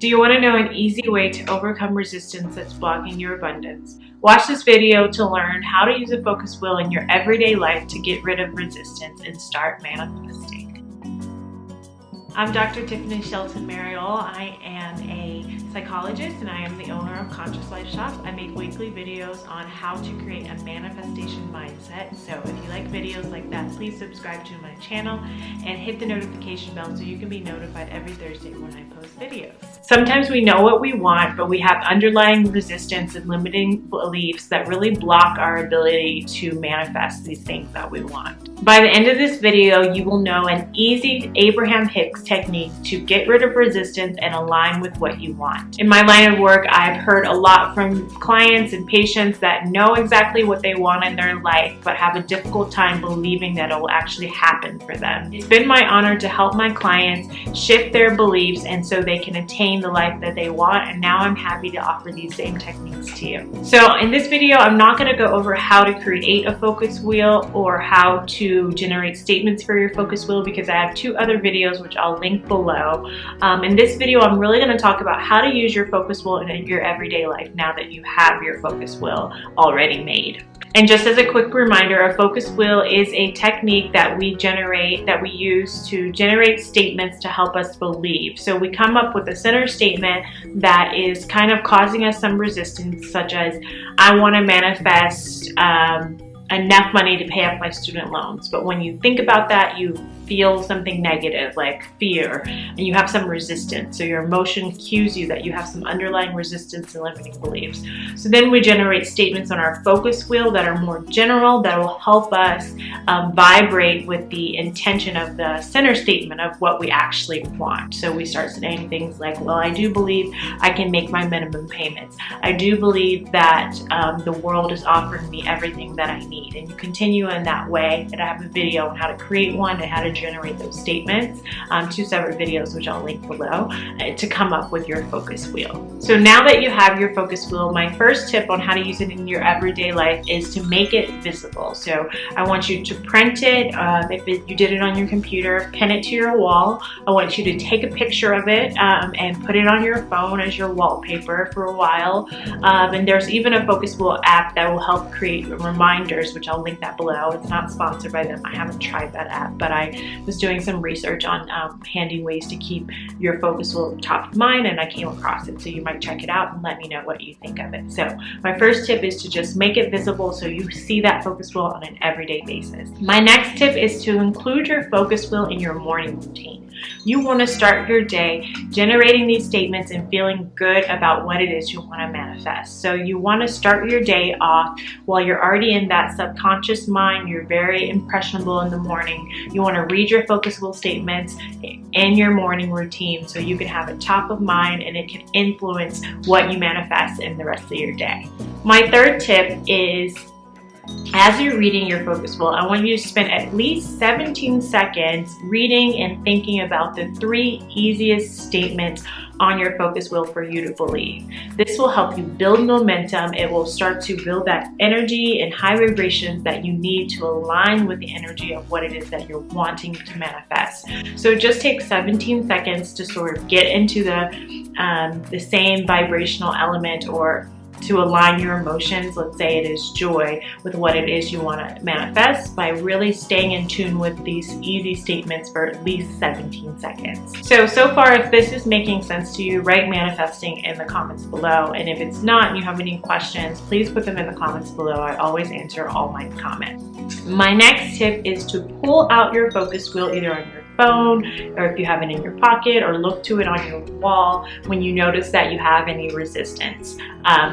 Do you want to know an easy way to overcome resistance that's blocking your abundance? Watch this video to learn how to use a focus wheel in your everyday life to get rid of resistance and start manifesting. I'm Dr. Tiffany Shelton Mariel. I am a psychologist and I am the owner of Conscious Life Shop. I make weekly videos on how to create a manifestation mindset. So if you like videos like that, please subscribe to my channel and hit the notification bell so you can be notified every Thursday when I post videos. Sometimes we know what we want, but we have underlying resistance and limiting beliefs that really block our ability to manifest these things that we want. By the end of this video, you will know an easy Abraham Hicks technique to get rid of resistance and align with what you want. In my line of work, I've heard a lot from clients and patients that know exactly what they want in their life, but have a difficult time believing that it will actually happen for them. It's been my honor to help my clients shift their beliefs and so they can attain the life that they want, and now I'm happy to offer these same techniques to you. So in this video, I'm not going to go over how to create a focus wheel or how to generate statements for your focus wheel, because I have two other videos which I'll link below. In this video, I'm really going to talk about how to use your focus wheel in your everyday life now that you have your focus wheel already made. And just as a quick reminder, a focus wheel is a technique that we use to generate statements to help us believe. So we come up with a center statement that is kind of causing us some resistance, such as, I want to manifest enough money to pay off my student loans. But when you think about that, you feel something negative like fear, and you have some resistance. So your emotion cues you that you have some underlying resistance and limiting beliefs. So then we generate statements on our focus wheel that are more general, that will help us vibrate with the intention of the center statement of what we actually want. So we start saying things like, well, I do believe I can make my minimum payments. I do believe that the world is offering me everything that I need. And you continue in that way. And I have a video on how to create one and how to generate those statements, two separate videos which I'll link below, to come up with your focus wheel. So now that you have your focus wheel, my first tip on how to use it in your everyday life is to make it visible. So I want you to print it. If you did it on your computer, pin it to your wall. I want you to take a picture of it and put it on your phone as your wallpaper for a while. And there's even a focus wheel app that will help create reminders, which I'll link that below. It's not sponsored by them. I haven't tried that app, but I was doing some research on handy ways to keep your focus wheel top of mind, and I came across it. So you might check it out and let me know what you think of it. So my first tip is to just make it visible so you see that focus wheel on an everyday basis. My next tip is to include your focus wheel in your morning routine. You want to start your day generating these statements and feeling good about what it is you want to manifest. So you want to start your day off while you're already in that subconscious mind. You're very impressionable in the morning. You want to read your focus wheel statements in your morning routine so you can have it top of mind and it can influence what you manifest in the rest of your day. My third tip is, as you're reading your focus wheel, I want you to spend at least 17 seconds reading and thinking about the 3 easiest statements on your focus wheel for you to believe. This will help you build momentum. It will start to build that energy and high vibrations that you need to align with the energy of what it is that you're wanting to manifest. So it just takes 17 seconds to sort of get into the same vibrational element, or to align your emotions, let's say it is joy, with what it is you want to manifest, by really staying in tune with these easy statements for at least 17 seconds. So far, if this is making sense to you, write manifesting in the comments below. And if it's not and you have any questions, please put them in the comments below. I always answer all my comments. My next tip is to pull out your focus wheel either on your phone, or if you have it in your pocket, or look to it on your wall when you notice that you have any resistance.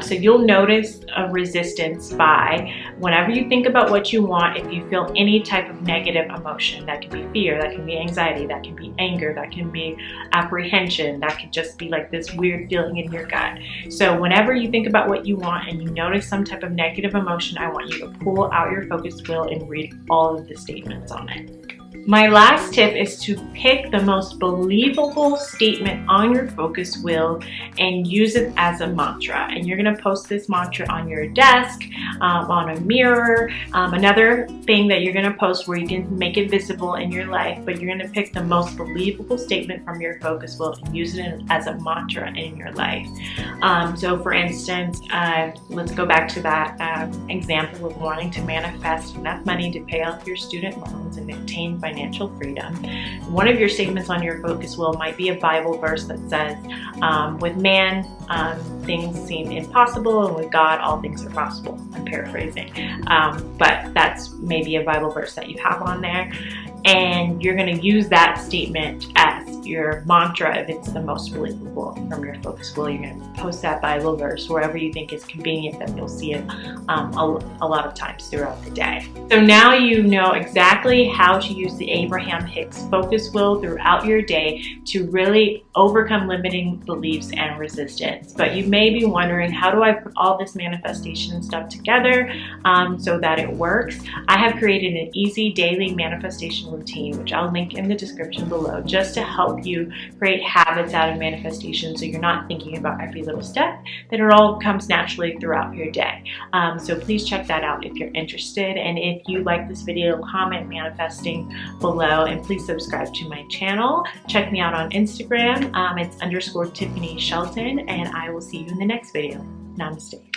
So you'll notice a resistance by whenever you think about what you want, if you feel any type of negative emotion. That can be fear, that can be anxiety, that can be anger, that can be apprehension, that could just be like this weird feeling in your gut. So whenever you think about what you want and you notice some type of negative emotion, I want you to pull out your focus wheel and read all of the statements on it. My last tip is to pick the most believable statement on your focus wheel and use it as a mantra. And you're going to post this mantra on your desk, on a mirror. Another thing that you're going to post where you can make it visible in your life, but you're going to pick the most believable statement from your focus wheel and use it as a mantra in your life. So for instance, let's go back to that example of wanting to manifest enough money to pay off your student loans and attain financial freedom. One of your statements on your focus wheel might be a Bible verse that says, with man, things seem impossible, and with God, all things are possible. I'm paraphrasing, but that's maybe a Bible verse that you have on there. And you're going to use that statement as your mantra if it's the most believable from your focus wheel. You're going to post that Bible verse wherever you think is convenient, that you'll see it a lot of times throughout the day. So now you know exactly how to use the Abraham Hicks focus wheel throughout your day to really overcome limiting beliefs and resistance. But you may be wondering, how do I put all this manifestation stuff together so that it works? I have created an easy daily manifestation routine, which I'll link in the description below, just to help you create habits out of manifestation so you're not thinking about every little step, that it all comes naturally throughout your day. So please check that out if you're interested. And if you like this video, comment manifesting below, and please subscribe to my channel. Check me out on Instagram. It's _Tiffany Shelton, and I will see you in the next video. Namaste.